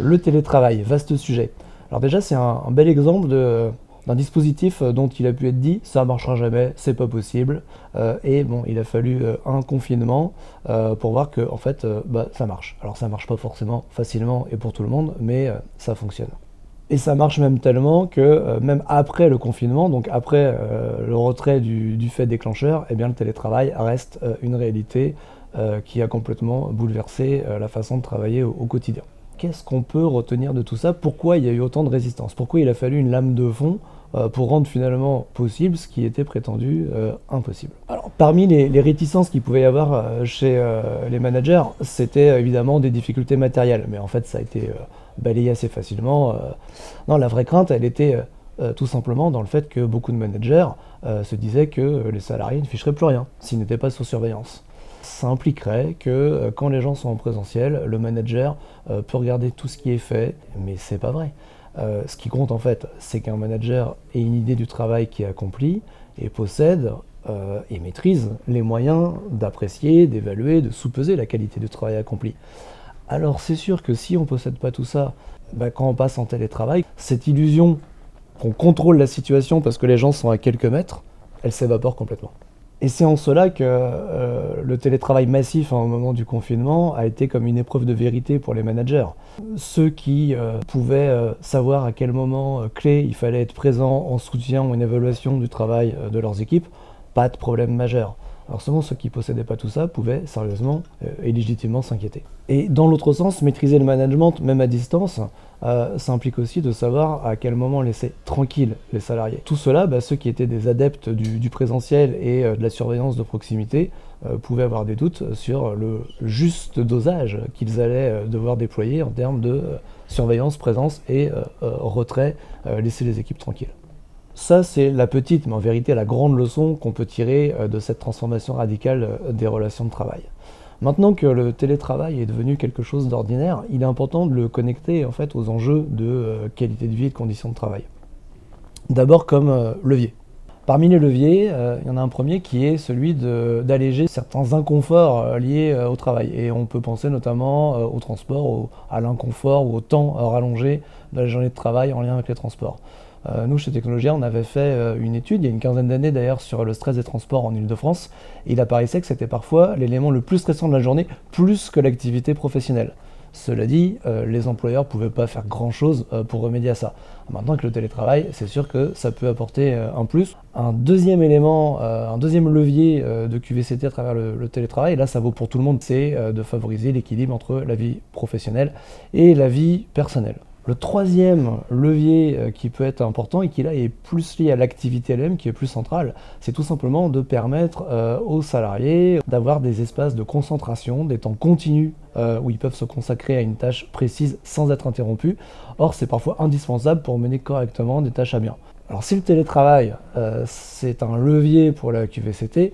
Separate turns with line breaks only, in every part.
Le télétravail, vaste sujet. Alors déjà, c'est un bel exemple d'un dispositif dont il a pu être dit ça marchera jamais, c'est pas possible. Et bon, il a fallu un confinement pour voir que en fait, ça marche. Alors ça marche pas forcément facilement et pour tout le monde, mais ça fonctionne. Et ça marche même tellement que même après le confinement, donc après le retrait du fait déclencheur, eh bien le télétravail reste une réalité qui a complètement bouleversé la façon de travailler au quotidien. Qu'est-ce qu'on peut retenir de tout ça? Pourquoi il y a eu autant de résistance? Pourquoi il a fallu une lame de fond pour rendre finalement possible ce qui était prétendu impossible? Alors, parmi les réticences qu'il pouvait y avoir chez les managers, c'était évidemment des difficultés matérielles. Mais en fait, ça a été balayé assez facilement. Non, la vraie crainte, elle était tout simplement dans le fait que beaucoup de managers se disaient que les salariés ne ficheraient plus rien s'ils n'étaient pas sous surveillance. Ça impliquerait que quand les gens sont en présentiel, le manager peut regarder tout ce qui est fait, mais c'est pas vrai. Ce qui compte en fait, c'est qu'un manager ait une idée du travail qui est accompli et possède et maîtrise les moyens d'apprécier, d'évaluer, de sous-peser la qualité du travail accompli. Alors c'est sûr que si on ne possède pas tout ça, quand on passe en télétravail, cette illusion qu'on contrôle la situation parce que les gens sont à quelques mètres, elle s'évapore complètement. Et c'est en cela que le télétravail massif au moment du confinement a été comme une épreuve de vérité pour les managers. Ceux qui pouvaient savoir à quel moment clé il fallait être présent en soutien ou en évaluation du travail de leurs équipes, pas de problème majeur. Alors seulement ceux qui ne possédaient pas tout ça pouvaient sérieusement et légitimement s'inquiéter. Et dans l'autre sens, maîtriser le management, même à distance, ça implique aussi de savoir à quel moment laisser tranquilles les salariés. Tout cela, ceux qui étaient des adeptes du présentiel et de la surveillance de proximité pouvaient avoir des doutes sur le juste dosage qu'ils allaient devoir déployer en termes de surveillance, présence et retrait, laisser les équipes tranquilles. Ça, c'est la petite, mais en vérité la grande leçon qu'on peut tirer de cette transformation radicale des relations de travail. Maintenant que le télétravail est devenu quelque chose d'ordinaire, il est important de le connecter en fait aux enjeux de qualité de vie et de conditions de travail. D'abord comme levier. Parmi les leviers, il y en a un premier qui est celui d'alléger certains inconforts liés au travail. Et on peut penser notamment au transport, à l'inconfort ou au temps rallongé de la journée de travail en lien avec les transports. Nous, chez Technologia, on avait fait une étude, il y a une quinzaine d'années d'ailleurs, sur le stress des transports en Ile-de-France. Et il apparaissait que c'était parfois l'élément le plus stressant de la journée, plus que l'activité professionnelle. Cela dit, les employeurs ne pouvaient pas faire grand-chose pour remédier à ça. Maintenant, avec le télétravail, c'est sûr que ça peut apporter un plus. Un deuxième élément, un deuxième levier de QVCT à travers le télétravail, et là ça vaut pour tout le monde, c'est de favoriser l'équilibre entre la vie professionnelle et la vie personnelle. Le troisième levier qui peut être important et qui là est plus lié à l'activité elle-même, qui est plus centrale, c'est tout simplement de permettre aux salariés d'avoir des espaces de concentration, des temps continus où ils peuvent se consacrer à une tâche précise sans être interrompus. Or, c'est parfois indispensable pour mener correctement des tâches à bien. Alors si le télétravail c'est un levier pour la QVCT,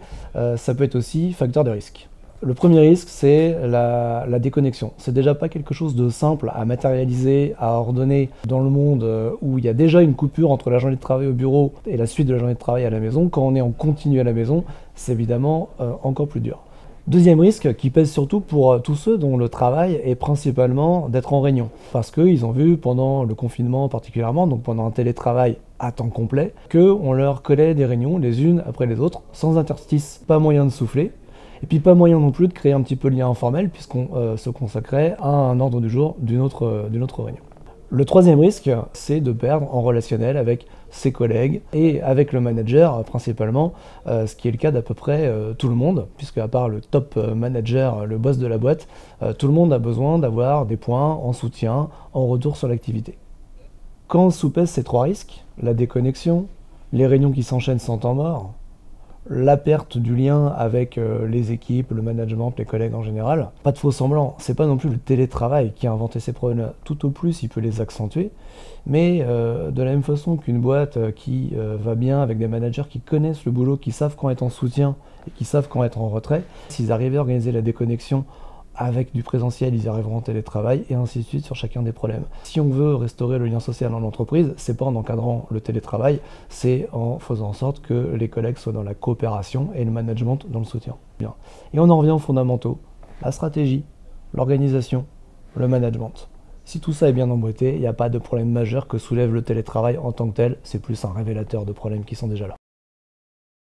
ça peut être aussi facteur de risque. Le premier risque, c'est la déconnexion. C'est déjà pas quelque chose de simple à matérialiser, à ordonner dans le monde où il y a déjà une coupure entre la journée de travail au bureau et la suite de la journée de travail à la maison. Quand on est en continu à la maison, c'est évidemment encore plus dur. Deuxième risque qui pèse surtout pour tous ceux dont le travail est principalement d'être en réunion. Parce qu'ils ont vu pendant le confinement particulièrement, donc pendant un télétravail à temps complet, qu'on leur collait des réunions les unes après les autres, sans interstice, pas moyen de souffler. Et puis pas moyen non plus de créer un petit peu de lien informel puisqu'on se consacrait à un ordre du jour d'une autre réunion. Le troisième risque, c'est de perdre en relationnel avec ses collègues et avec le manager principalement, ce qui est le cas d'à peu près tout le monde, puisque à part le top manager, le boss de la boîte, tout le monde a besoin d'avoir des points en soutien, en retour sur l'activité. Quand on soupèse ces trois risques, la déconnexion, les réunions qui s'enchaînent sans temps mort, la perte du lien avec les équipes, le management, les collègues en général. Pas de faux semblants, c'est pas non plus le télétravail qui a inventé ces problèmes-là. Tout au plus, il peut les accentuer, mais de la même façon qu'une boîte qui va bien avec des managers qui connaissent le boulot, qui savent quand être en soutien et qui savent quand être en retrait, s'ils arrivaient à organiser la déconnexion avec du présentiel, ils y arriveront en télétravail, et ainsi de suite sur chacun des problèmes. Si on veut restaurer le lien social dans l'entreprise, c'est pas en encadrant le télétravail, c'est en faisant en sorte que les collègues soient dans la coopération et le management dans le soutien. Bien. Et on en revient aux fondamentaux, la stratégie, l'organisation, le management. Si tout ça est bien emboîté, il n'y a pas de problème majeur que soulève le télétravail en tant que tel, c'est plus un révélateur de problèmes qui sont déjà là.